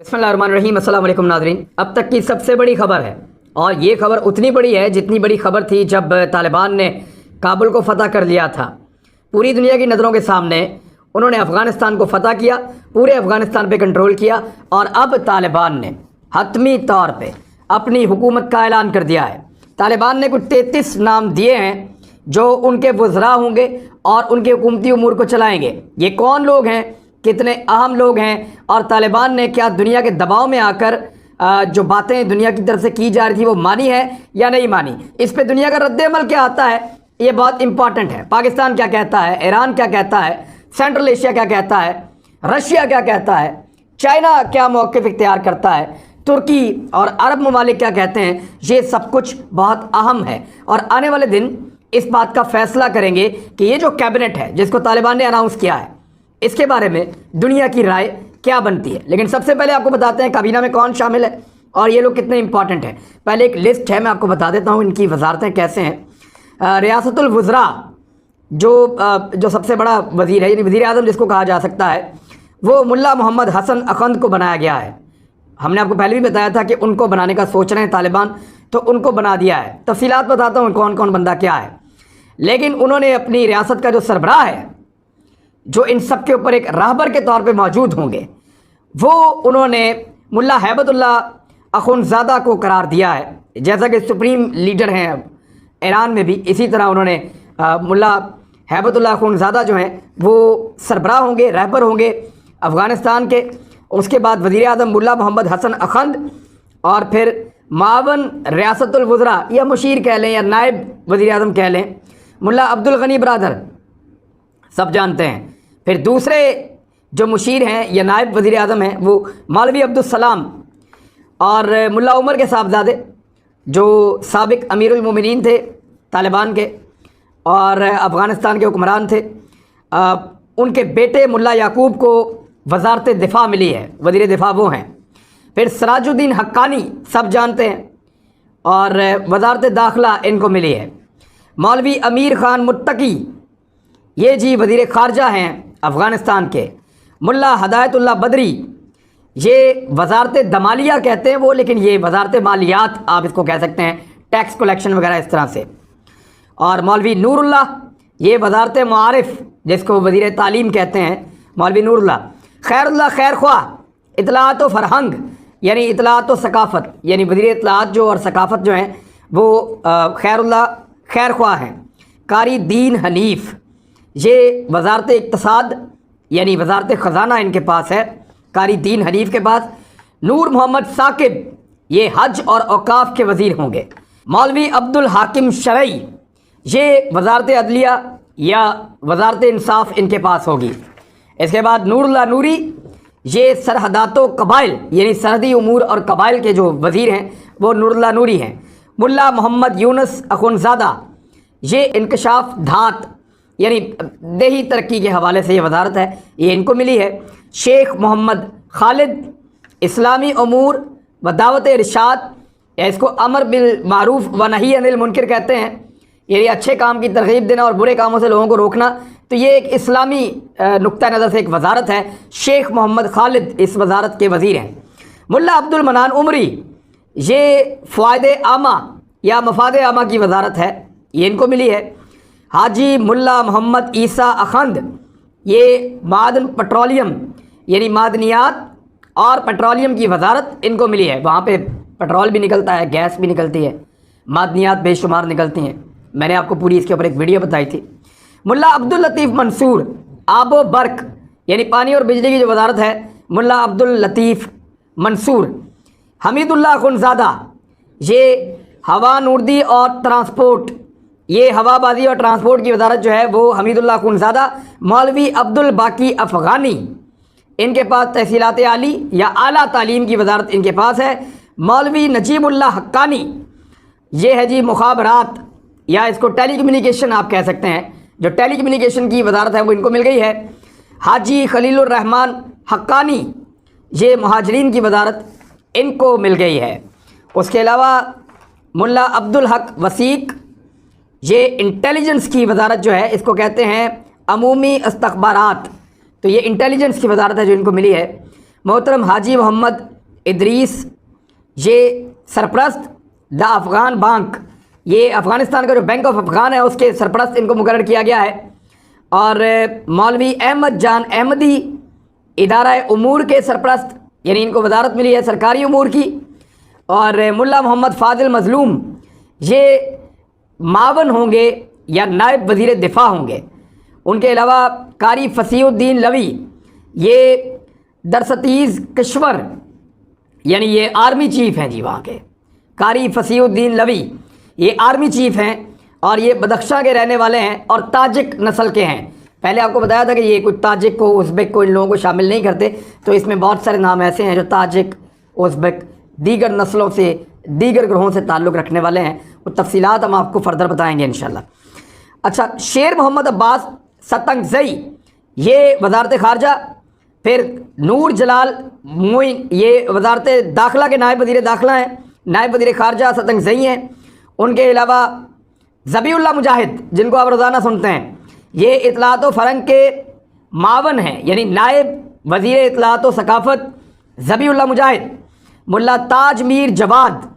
बिस्मिल्लाहिर्रहमानिर्रहीम। अस्सलाम वालेकुम नाज़रीन। अब तक की सबसे बड़ी खबर है, और ये खबर उतनी बड़ी है जितनी बड़ी खबर थी जब तालिबान ने काबुल को फ़तह कर लिया था। पूरी दुनिया की नज़रों के सामने उन्होंने अफ़गानिस्तान को फ़तह किया, पूरे अफ़गानिस्तान पे कंट्रोल किया, और अब तालिबान ने हतमी तौर पे अपनी हुकूमत का ऐलान कर दिया है। तालिबान ने कुछ 33 नाम दिए हैं जो उनके वज़रा होंगे और उनके हुकूमती उमूर को चलाएँगे। ये कौन लोग हैं, कितने अहम लोग हैं, और तालिबान ने क्या दुनिया के दबाव में आकर जो बातें दुनिया की तरफ से की जा रही थी वो मानी है या नहीं मानी, इस पे दुनिया का रद्द-ए-अमल क्या आता है, ये बहुत इंपॉर्टेंट है। पाकिस्तान क्या कहता है, ईरान क्या कहता है, सेंट्रल एशिया क्या कहता है, रशिया क्या कहता है, चाइना क्या मौक़िफ़ इख्तियार करता है, तुर्की और अरब ममालिक क्या कहते हैं, ये सब कुछ बहुत अहम है। और आने वाले दिन इस बात का फ़ैसला करेंगे कि ये जो कैबिनेट है जिसको तालिबान ने अनाउंस किया है, इसके बारे में दुनिया की राय क्या बनती है। लेकिन सबसे पहले आपको बताते हैं काबीना में कौन शामिल है और ये लोग कितने इंपॉर्टेंट हैं। पहले एक लिस्ट है, मैं आपको बता देता हूँ इनकी वजारतें कैसे हैं। रियासतुल वज़रा जो सबसे बड़ा वज़ीर है, यानी वज़ीर आज़म जिसको कहा जा सकता है, वो मुल्ला मोहम्मद हसन अखंद को बनाया गया है। हमने आपको पहले भी बताया था कि उनको बनाने का सोच रहे हैं तालिबान, तो उनको बना दिया है। तफसीलात बताता हूँ कौन कौन बंदा क्या है। लेकिन उन्होंने अपनी रियासत का जो सरबराह है, जो इन सब के ऊपर एक राहबर के तौर पे मौजूद होंगे, वो उन्होंने मुल्ला हैबतुल्लाह अख़ुंज़ादा को करार दिया है। जैसा कि सुप्रीम लीडर हैं ईरान में भी, इसी तरह उन्होंने मुल्ला हैबतुल्लाह अख़ुंज़ादा जो हैं वो सरबराह होंगे, रहबर होंगे अफ़गानिस्तान के। उसके बाद वज़ीर आज़म मुल्ला मोहम्मद हसन अखंद, और फिर मावन रियासतुल वज़रा या मुशीर कह लें या नायब वज़ीर आज़म कह लें, मुल्ला अब्दुल गनी बरादर, सब जानते हैं। फिर दूसरे जो मुशीर हैं या नायब वज़ीर आज़म हैं वो मौलवी अब्दुल सलाम और मुल्ला उमर के साहबजादे, जो साबिक अमीरुल मोमिनीन थे तालिबान के और अफ़गानिस्तान के हुक्मरान थे। उनके बेटे मुल्ला याकूब को वज़ारत दिफ़ा मिली है, वज़ीर दिफ़ा वो हैं। फिर सराजुद्दीन हक्कानी सब जानते हैं, और वज़ारत दाखिला इनको मिली है। मौलवी अमीर ख़ान मुत्तकी, ये जी वज़ीर ख़ारजा हैं अफ़गानिस्तान के। मुल्ला हदायतुल्लाह बदरी, ये वज़ारत दमालिया कहते हैं वो, लेकिन ये वज़ारत मालियात आप इसको कह सकते हैं, टैक्स कलेक्शन वगैरह इस तरह से। और मौलवी नूरुल्लाह, ये वज़ारत मारिफ़ जिसको वज़ीर तालीम कहते हैं, मौलवी नूरुल्लाह। खैरुल्लाह खैरख्वाह, इतलात व फ़रहंग यानी इतलात व सकाफ़त, यानी वज़ीर इतलात जो और सकाफ़त जो हैं वो खैरुल्लाह खैरख्वाह हैं। कारी दीन हनीफ़, ये वज़ारत इक़्तिसाद यानी वज़ारत ख़ज़ाना इनके पास है, कारी दीन हनीफ़ के पास। नूर मोहम्मद साकिब, ये हज और औक़ाफ़ के वज़ीर होंगे। मौलवी अब्दुल हाकिम शरई, ये वज़ारत अदलिया या वज़ारत इंसाफ़ इनके पास होगी। इसके बाद नूरुल्लाह नूरी, ये सरहदातो कबाइल यानी सरहदी उमूर और कबाइल के जो वज़ीर हैं वो नूरुल्लाह नूरी हैं। मुल्ला मोहम्मद यूनुस अख़ुंज़ादा, ये इंकशाफ धात यानी देही तरक्की के हवाले से ये वज़ारत है, ये इनको मिली है। शेख मोहम्मद खालिद, इस्लामी उमूर व दावत इरशाद, या इसको अमर बिल मारूफ़ व नही अनिल मुनकर कहते हैं, यानी अच्छे काम की तरग़ीब देना और बुरे कामों से लोगों को रोकना। तो ये एक इस्लामी नुक्ता नज़र से एक वज़ारत है। शेख मोहम्मद खालिद इस वज़ारत के वज़ीर हैं। मुल्ला अब्दुल मनान उमरी, ये फ़ायदे आमा या मफाद आमा की वज़ारत है, ये इनको मिली है। हाजी मुल्ला मोहम्मद ईसा अखंद, ये मादन पेट्रोलियम यानी मादनियात और पेट्रोलियम की वज़ारत इनको मिली है। वहाँ पे पेट्रोल भी निकलता है, गैस भी निकलती है, मादनियात बेशुमार निकलती हैं। मैंने आपको पूरी इसके ऊपर एक वीडियो बताई थी। मुल्ला अब्दुल लतीफ़ मंसूर, आबो बर्क यानी पानी और बिजली की जो वज़ारत है, मुल्ला अब्दुल लतीफ़ मंसूर। हमीदुल्लाह अख़ुंज़ादा, ये हवा नूरदी और ट्रांसपोर्ट, ये हवाबाजी और ट्रांसपोर्ट की वज़ारत जो है वो हमीदुल्लाह अख़ुंज़ादा। मौलवी अब्दुल बाकी अफ़गानी, इनके पास तहसीलात आली या आला तालीम की वज़ारत इनके पास है। मौलवी नजीबुल्लाह हक्कानी, ये है जी मुखाबरात या इसको टेली कम्युनिकेशन आप कह सकते हैं, जो टेली कम्युनिकेशन की वज़ारत है वो इनको मिल गई है। हाजी खलीलुर रहमान हक्कानी, ये मुहाजिरीन की वज़ारत इनको मिल गई है। उसके अलावा मुल्ला अब्दुल हक वसीक, ये इंटेलिजेंस की वज़ारत जो है इसको कहते हैं अमूमी इस्तख़बारात, तो ये इंटेलिजेंस की वज़ारत है जो इनको मिली है। मोहतरम हाजी मोहम्मद इदरीस, ये सरपरस्त द अफ़गान बैंक, ये अफ़गानिस्तान का जो बैंक ऑफ अफ़गान है उसके सरपरस्त इनको मुकर्रर किया गया है। और मौलवी अहमद जान अहमदी इदारा उमूर के सरपरस्त, यानी इनको वजारत मिली है सरकारी उमूर की। और मुल्ला मोहम्मद फ़ाज़िल मज़लूम, ये मावन होंगे या नायब वज़ीर दिफ़ा होंगे। उनके अलावा कारी फसीउद्दीन लवी, ये दरसतीज़ किश्वर, यानी ये आर्मी चीफ़ हैं जी वहाँ के। कारी फसीउद्दीन लवी ये आर्मी चीफ़ हैं और ये बदख्शां के रहने वाले हैं और ताजिक नस्ल के हैं। पहले आपको बताया था कि ये कुछ ताजिक को, उज़्बेक को, इन लोगों को शामिल नहीं करते, तो इसमें बहुत सारे नाम ऐसे हैं जो ताजिक, उज़्बेक, दीगर नस्लों से, दीगर ग्रोहों से ताल्लुक़ रखने वाले हैं। वो तफसीलात हम आपको फ़र्दर बताएंगे इंशाल्लाह। अच्छा, शेर मोहम्मद अब्बास सतंगज़ई, ये वज़ारत ख़ारजा। फिर नूर जलाल मोइन, ये वज़ारत दाखिला के नायब वज़ीर दाखिला हैं, नायब वज़ीर ख़ारजा सतंगज़ई हैं। उनके अलावा ज़बीउल्लाह मुजाहिद, जिनको आप रोज़ाना सुनते हैं, ये इत्तलात व फ़रंग के मावन हैं, यानी नायब वज़ीर इत्तलात व सकाफ़त ज़बीउल्लाह मुजाहिद। मुल्ला ताज मीर जवाद,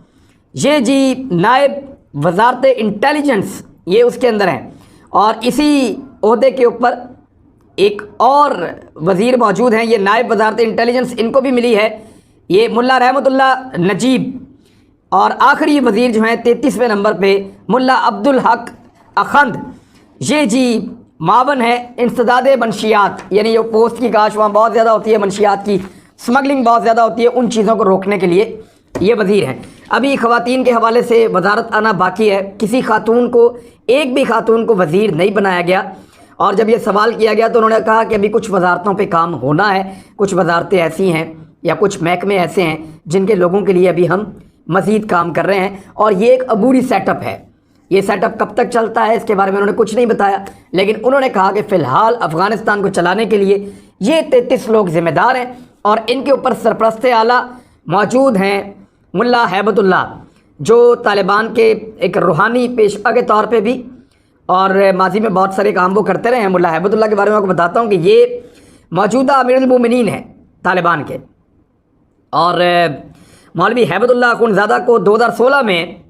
ये जी नायब वज़ारत इंटेलिजेंस, ये उसके अंदर हैं। और इसी ओहदे के ऊपर एक और वज़ीर मौजूद हैं, ये नायब वज़ारत इंटेलिजेंस, इनको भी मिली है, ये मुल्ला रहमतुल्लाह नजीब। और आखिरी वज़ीर जो हैं 33वें नंबर पे मुल्ला अब्दुल हक अखंद, ये जी मावन है इंसदाद मनशियात, यानी जो पोस्ट की काश वहाँ बहुत ज़्यादा होती है, मनशियात की स्मगलिंग बहुत ज़्यादा होती है, उन चीज़ों को रोकने के लिए ये वज़ीर हैं। अभी ख़वातीन के हवाले से वज़ारत आना बाकी है, किसी खातून को, एक भी खातून को वज़ीर नहीं बनाया गया। और जब ये सवाल किया गया तो उन्होंने कहा कि अभी कुछ वज़ारतों पे काम होना है, कुछ वज़ारतें ऐसी हैं या कुछ महकमे ऐसे हैं जिनके लोगों के लिए अभी हम मज़ीद काम कर रहे हैं। और ये एक अबूरी सेटअप है, ये सेटअप कब तक चलता है इसके बारे में उन्होंने कुछ नहीं बताया, लेकिन उन्होंने कहा कि फ़िलहाल अफ़गानिस्तान को चलाने के लिए ये 33 लोग ज़िम्मेदार हैं और इनके ऊपर सरपरस्त आला मौजूद हैं मुल्ला हैबतुल्लाह, जो तालिबान के एक रूहानी पेशवा के तौर पे भी और माजी में बहुत सारे काम वो करते रहे हैं। मुल्ला हैबतुल्लाह के बारे में आपको बताता हूँ कि ये मौजूदा अमीरुल मोमिनीन हैं तालिबान के। और मौलवी हैबतुल्लाह अख़ुंज़ादा को 2016 में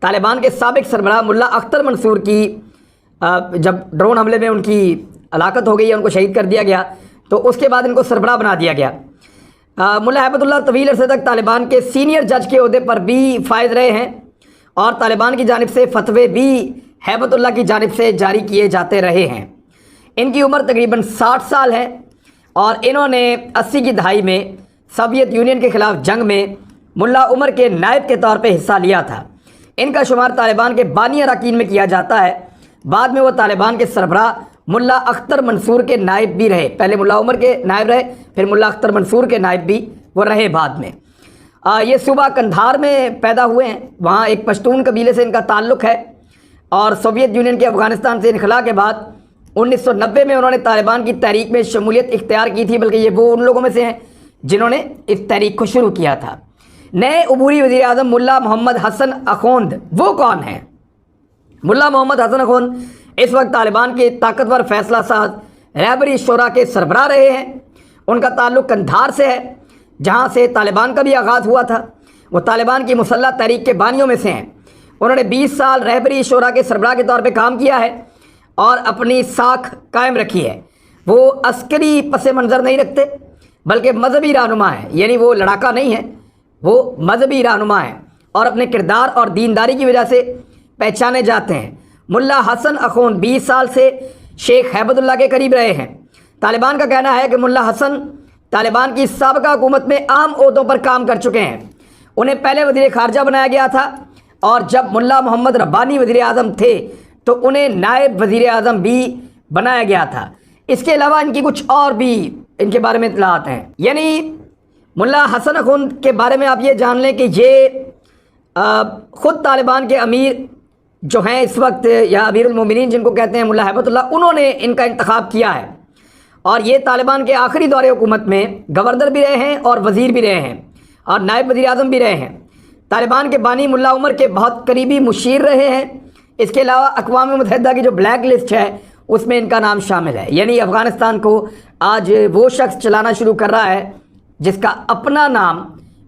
तालिबान के साबिक सरबराह मुल्ला अख्तर मंसूर की जब ड्रोन हमले में उनकी हलाकत हो गई है, उनको शहीद कर दिया गया, तो उसके बाद इनको सरबराह बना दिया गया। मुल्ला हैबतुल्लाह तवील अरसे तक तालिबान के सीनियर जज के ओहदे पर भी फायद रहे हैं और तालिबान की जानिब से फतवे भी हैबतुल्लाह की जानिब से जारी किए जाते रहे हैं। इनकी उम्र तकरीबन 60 साल है और इन्होंने 80 की दहाई में सोवियत यूनियन के ख़िलाफ़ जंग में मुल्ला उमर के नायब के तौर पे हिस्सा लिया था। इनका शुमार तालिबान के बानी अरकान में किया जाता है। बाद में वो तालिबान के सरबराह मुल्ला अख्तर मंसूर के नायब भी रहे। पहले मुल्ला उमर के नायब रहे, फिर मुल्ला अख्तर मंसूर के नायब भी वो रहे बाद में। ये सूबा कंधार में पैदा हुए हैं, वहाँ एक पश्तून कबीले से इनका ताल्लुक़ है और सोवियत यूनियन के अफ़गानिस्तान से इनखला के बाद 1990 में उन्होंने तालिबान की तहरीक में शमूलियत इख्तियार की थी, बल्कि ये वो उन लोगों में से हैं जिन्होंने इस तहरीक को शुरू किया था। नए अबूरी वज़ीर आज़म मुल्ला मोहम्मद हसन अखोंद, वो कौन है? मुल्ला मोहम्मद हसन अखोंद इस वक्त तालिबान के ताकतवर फैसला साज रहबरी शोरा के सरबराह रहे हैं। उनका ताल्लुक़ कंधार से है, जहाँ से तालिबान का भी आगाज़ हुआ था। वो तालिबान की मुसल्लह तहरीक के बानियों में से हैं। उन्होंने 20 साल रहबरी शोरा के सरबराह के तौर पे काम किया है और अपनी साख कायम रखी है। वो अस्करी पस मंज़र नहीं रखते, बल्कि मजहबी रहनुमा है, यानी वो लड़ाका नहीं है, वो मजहबी रहनुमा है और अपने किरदार और दीनदारी की वजह से पहचाने जाते हैं। मुल्ला हसन अखोंद 20 साल से शेख हैबतुल्लाह के करीब रहे हैं। तालिबान का कहना है कि मुल्ला हसन तालिबान की साबिका हुकूमत में अहम ओहदों पर काम कर चुके हैं। उन्हें पहले वज़ीर ख़ारजा बनाया गया था और जब मुल्ला मोहम्मद रब्बानी वज़ीर आज़म थे तो उन्हें नायब वज़ीर आज़म भी बनाया गया था। इसके अलावा इनकी कुछ और भी इनके बारे में इत्तलात हैं। यानी मुल्ला हसन अखुंद के बारे में आप ये जान लें कि ये ख़ुद तालिबान के अमीर जो हैं इस वक्त, या अमीरुल मोमिनीन जिनको कहते हैं मुल्ला हैबतुल्लाह, उन्होंने इनका इंतखाब किया है और ये तालिबान के आखिरी दौरे हुकूमत में गवर्नर भी रहे हैं और वज़ीर भी रहे हैं और नायब वज़ीर आज़म भी रहे हैं। तालिबान के बानी मुल्ला उमर के बहुत करीबी मुशीर रहे हैं। इसके अलावा अक़वाम मुत्तहिदा की जो ब्लैक लिस्ट है उसमें इनका नाम शामिल है। यानी अफ़गानिस्तान को आज वो शख्स चलाना शुरू कर रहा है जिसका अपना नाम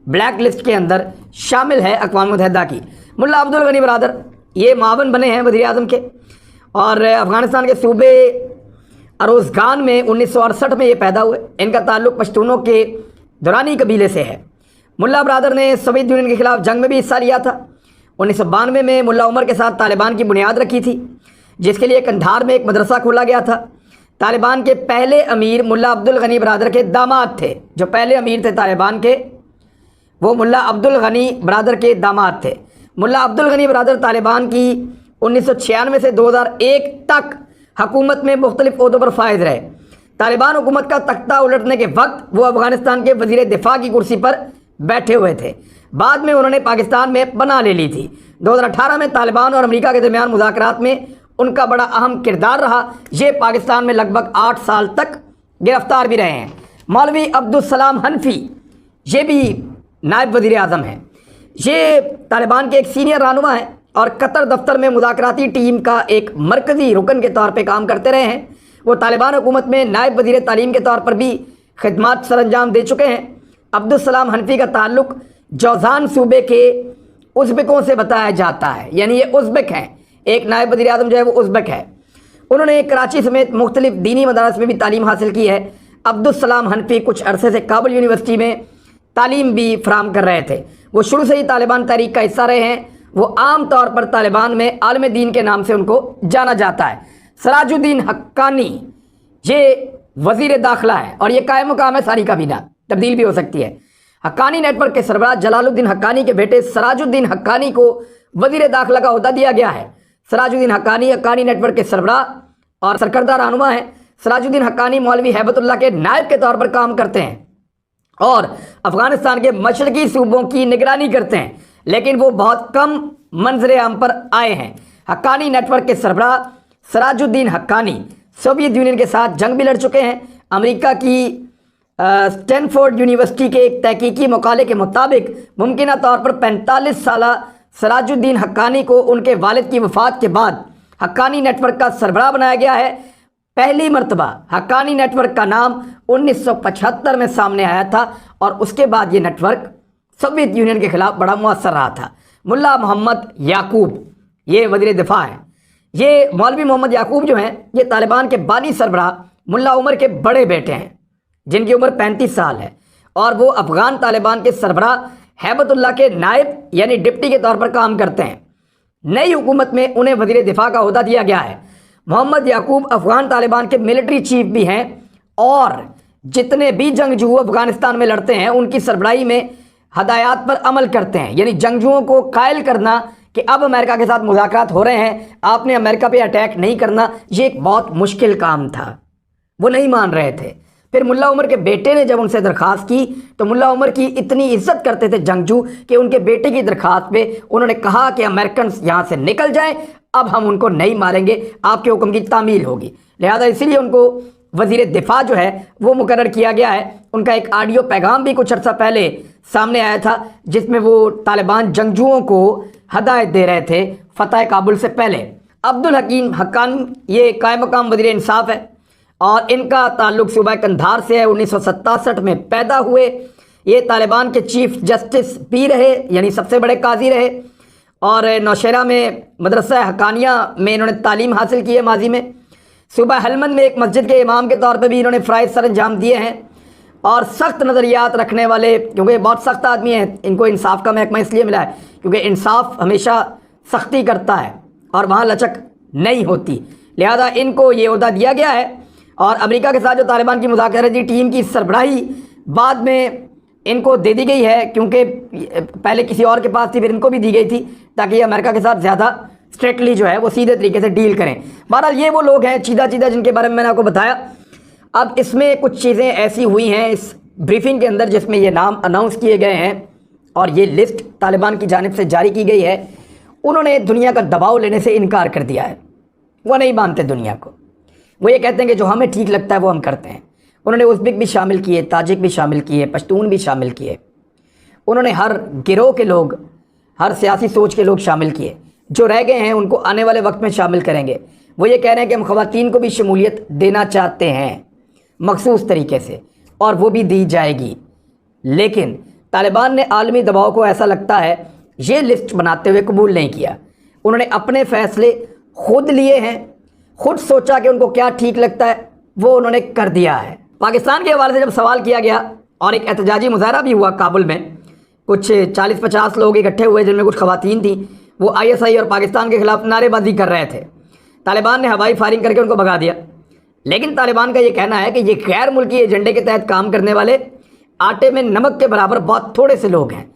ब्लैक लिस्ट के अंदर शामिल है अक़वाम मुत्तहिदा की। मुल्ला अब्दुल गनी बरादर ये मावन बने हैं वज़ीर आज़म के, और अफ़गानिस्तान के सूबे अरोज़गान में 1968 में ये पैदा हुए। इनका ताल्लुक़ पश्तूनों के दुरानी कबीले से है। मुल्ला बरादर ने सोवियत यूनियन के ख़िलाफ़ जंग में भी हिस्सा लिया था। 1992 में मुल्ला उमर के साथ तालिबान की बुनियाद रखी थी, जिसके लिए कंधार में एक मदरसा खोला गया था। तालिबान के पहले अमीर मुल्ला अब्दुल गनी बरादर के दामाद थे। जो पहले अमीर थे तालिबान के, वो मुल्ला अब्दुल गनी बरादर के दामाद थे। मुल्ला अब्दुल गनी बरादर तालिबान की 1996 से 2001 तक हुकूमत में मुख्तलिफ ओहदों पर फायज रहे। तालिबान हुकूमत का तख्ता उलटने के वक्त वो अफ़गानिस्तान के वज़ीर दिफा की कुर्सी पर बैठे हुए थे। बाद में उन्होंने पाकिस्तान में पनाह ले ली थी। 2018 में तालिबान और अमेरिका के दरमियान मुज़ाकरात में उनका बड़ा अहम किरदार रहा। ये पाकिस्तान में लगभग 8 साल तक गिरफ्तार भी रहे हैं। मौलवी अब्दुल सलाम हनफी ये भी नायब वज़ीर आज़म हैं। ये तालिबान के एक सीनियर रहनुमा हैं और कतर दफ्तर में मुज़ाकराती टीम का एक मरकज़ी रुकन के तौर पे काम करते रहे हैं। वो तालिबान हुकूमत में नायब वज़ीर तालीम के तौर पर भी खिदमत सर अंजाम दे चुके हैं। अब्दुल सलाम हनफी का ताल्लुक़ जौज़ान सूबे के उज़्बेकों से बताया जाता है, यानी ये उज़्बेक हैं। एक नायब वज़ीर आज़म जो है वो उज़्बेक है। उन्होंने कराची समेत मुख्तलिफ दीनी मदारस में भी तालीम हासिल की है। अब्दुल सलाम हनफी कुछ अरसे से काबुल यूनिवर्सिटी में तालीम भी फराहम कर रहे थे। वो शुरू से ही तालिबान तहरीक का हिस्सा रहे हैं। वो आम तौर पर तालिबान में आलिम दीन के नाम से उनको जाना जाता है। सराजुद्दीन हक्कानी ये वज़ीर दाखिला है और ये कायम मुकाम है, सारी काबीना तब्दील भी हो सकती है। हक्कानी नेटवर्क के सरबराह जलालुद्दीन हक्कानी के बेटे सराजुद्दीन हक्कानी को वज़ीर दाखिला का ओहदा दिया गया है। सराजुद्दीन हक्कानी हक्कानी नेटवर्क के सरबराह और सरकर्दा रहनुमा हैं। सराजुद्दीन हक्कानी मौलवी हैबतुल्लाह के नायब के तौर पर काम करते हैं और अफ़गानिस्तान के मशरकी सूबों की निगरानी करते हैं, लेकिन वो बहुत कम मंजर आम पर आए हैं। हक्कानी नेटवर्क के सरबराह सराजुद्दीन हक्कानी सोवियत यूनियन के साथ जंग भी लड़ चुके हैं। अमेरिका की स्टैनफोर्ड यूनिवर्सिटी के एक तहकीकी मकाले के मुताबिक मुमकिन तौर पर 45 साला सराजुद्दीन हक्कानी को उनके वालिद की वफ़ात के बाद हक्कानी नेटवर्क का सरबराह बनाया गया है। पहली मरतबा हक्कानी नेटवर्क का नाम 1975 में सामने आया था और उसके बाद ये नेटवर्क सोवियत यूनियन के ख़िलाफ़ बड़ा मुअस्सर रहा था। मुल्ला मोहम्मद याकूब ये वज़ीर दिफा हैं। ये मौलवी मोहम्मद याकूब जो हैं ये तालिबान के बानी सरबराह मुल्ला उमर के बड़े बेटे हैं, जिनकी उम्र 35 साल है, और वो अफ़गान तालिबान के सरबराह हैबतुल्लाह के नायब यानी डिप्टी के तौर पर काम करते हैं। नई हुकूमत में उन्हें वज़ीर दिफा का ओहदा दिया गया है। मोहम्मद याकूब अफ़गान तालिबान के मिलिट्री चीफ भी हैं और जितने भी जंगजू अफ़गानिस्तान में लड़ते हैं उनकी सरबराही में हदायत पर अमल करते हैं। यानी जंगजुओं को कायल करना कि अब अमेरिका के साथ मुज़ाकरात हो रहे हैं, आपने अमेरिका पे अटैक नहीं करना, ये एक बहुत मुश्किल काम था। वो नहीं मान रहे थे। फिर मुल्ला उमर के बेटे ने जब उनसे दरख्वास्त की तो मुल्ला उमर की इतनी इज्जत करते थे जंगजू कि उनके बेटे की दरख्वास्त पे उन्होंने कहा कि अमेरिकन यहाँ से निकल जाएं, अब हम उनको नहीं मारेंगे, आपके हुक्म की तामील होगी। लिहाजा इसीलिए उनको वज़ीर दिफा जो है वो मुकर्रर किया गया है। उनका एक ऑडियो पैगाम भी कुछ अर्सा पहले सामने आया था जिसमें वो तालिबान जंगजुओं को हदायत दे रहे थे फ़तह काबुल से पहले। अब्दुल हकीम हक्कानी ये कायम मकाम वज़ीर इंसाफ है और इनका ताल्लुक़ सूबा कंधार से है। 1967 में पैदा हुए। ये तालिबान के चीफ जस्टिस भी रहे, यानी सबसे बड़े काजी रहे, और नौशहरा में मदरसा हक्कानिया में इन्होंने तालीम हासिल की है माजी में। सूबा हलमंद में एक मस्जिद के इमाम के तौर पर भी इन्होंने फ़राइज़ सर अंजाम दिए हैं और सख्त नज़रियात रखने वाले, क्योंकि बहुत सख्त आदमी हैं, इनको इंसाफ का महकमा इसलिए मिला है क्योंकि इंसाफ हमेशा सख्ती करता है और वहाँ लचक नहीं होती। लिहाजा इनको ये ओहदा दिया गया है। और अमेरिका के साथ जो तालिबान की मुज़ाकराती टीम की सरबराही बाद में इनको दे दी गई है, क्योंकि पहले किसी और के पास थी, फिर इनको भी दी गई थी ताकि ये अमेरिका के साथ ज़्यादा स्ट्रिक्टली जो है वो सीधे तरीके से डील करें। बहरहाल ये वो लोग हैं चीदा चीदा जिनके बारे में मैंने आपको बताया। अब इसमें कुछ चीज़ें ऐसी हुई हैं इस ब्रीफिंग के अंदर जिसमें ये नाम अनाउंस किए गए हैं और ये लिस्ट तालिबान की जानिब से जारी की गई है। उन्होंने दुनिया का दबाव लेने से इनकार कर दिया है। वो नहीं मानते दुनिया को। वो ये कहते हैं कि जो हमें ठीक लगता है वो हम करते हैं। उन्होंने उज़्बेक भी शामिल किए, ताजिक भी शामिल किए, पश्तून भी शामिल किए। उन्होंने हर गिरोह के लोग, हर सियासी सोच के लोग शामिल किए। जो रह गए हैं उनको आने वाले वक्त में शामिल करेंगे। वो ये कह रहे हैं कि हम ख़वातीन को भी शमूलियत देना चाहते हैं मखसूस तरीके से, और वो भी दी जाएगी। लेकिन तालिबान ने आलमी दबाव को ऐसा लगता है ये लिस्ट बनाते हुए कबूल नहीं किया। उन्होंने अपने फैसले खुद लिए हैं, खुद सोचा कि उनको क्या ठीक लगता है वो उन्होंने कर दिया है। पाकिस्तान के हवाले से जब सवाल किया गया और एक एहतजाजी मुजाहरा भी हुआ काबुल में, कुछ 40-50 लोग इकट्ठे हुए जिनमें कुछ खवातीन थी, वो ISI और पाकिस्तान के खिलाफ नारेबाजी कर रहे थे। तालिबान ने हवाई फायरिंग करके उनको भगा दिया। लेकिन तालिबान का ये कहना है कि ये गैर मुल्की एजेंडे के तहत काम करने वाले आटे में नमक के बराबर बहुत थोड़े से लोग हैं,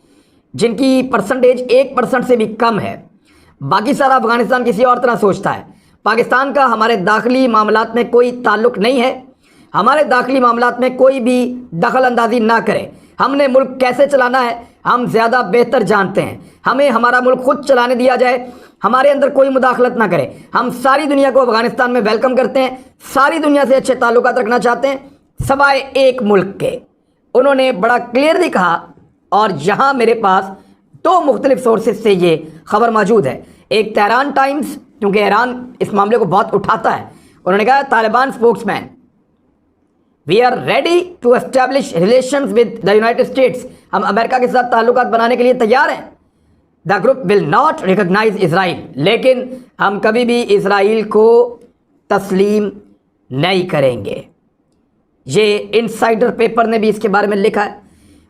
जिनकी परसेंटेज 1% से भी कम है। बाकी सारा अफगानिस्तान किसी और तरह सोचता है। पाकिस्तान का हमारे दाखिली मामलात में कोई ताल्लुक़ नहीं है। हमारे दाखिली मामलात में कोई भी दखल अंदाजी ना करे। हमने मुल्क कैसे चलाना है हम ज़्यादा बेहतर जानते हैं। हमें हमारा मुल्क खुद चलाने दिया जाए, हमारे अंदर कोई मुदाखलत ना करे। हम सारी दुनिया को अफगानिस्तान में वेलकम करते हैं, सारी दुनिया से अच्छे ताल्लुकात रखना चाहते हैं सवाए एक मुल्क के। उन्होंने बड़ा क्लियरली कहा और यहाँ मेरे पास 2 मुख्तलिफ सोर्सेज से ये खबर मौजूद है। एक तेहरान टाइम्स, क्योंकि ईरान इस मामले को बहुत उठाता है, उन्होंने कहा Taliban spokesman we are ready to establish relations with the United States. हम अमेरिका के साथ ताल्लुकात बनाने के लिए तैयार हैं। The group will not recognize Israel, लेकिन हम कभी भी इसराइल को तस्लीम नहीं करेंगे। ये इनसाइडर पेपर ने भी इसके बारे में लिखा है।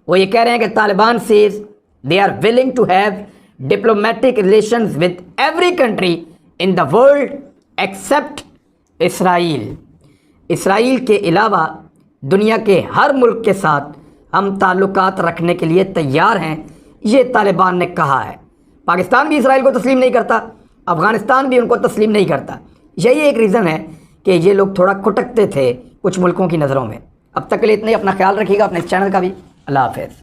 वो ये कह रहे हैं कि Taliban says they are willing to have diplomatic relations with every country in the world except Israel. Israel के अलावा दुनिया के हर मुल्क के साथ हम ताल्लुकात रखने के लिए तैयार हैं, ये तालिबान ने कहा है। पाकिस्तान भी इसराइल को तस्लीम नहीं करता, अफ़गानिस्तान भी उनको तस्लीम नहीं करता। यही एक रीज़न है कि ये लोग थोड़ा खुटकते थे कुछ मुल्कों की नज़रों में। अब तक के लिए इतना ही। अपना ख्याल रखिएगा, अपने इस चैनल का भी। अल्लाह हाफ़िज़।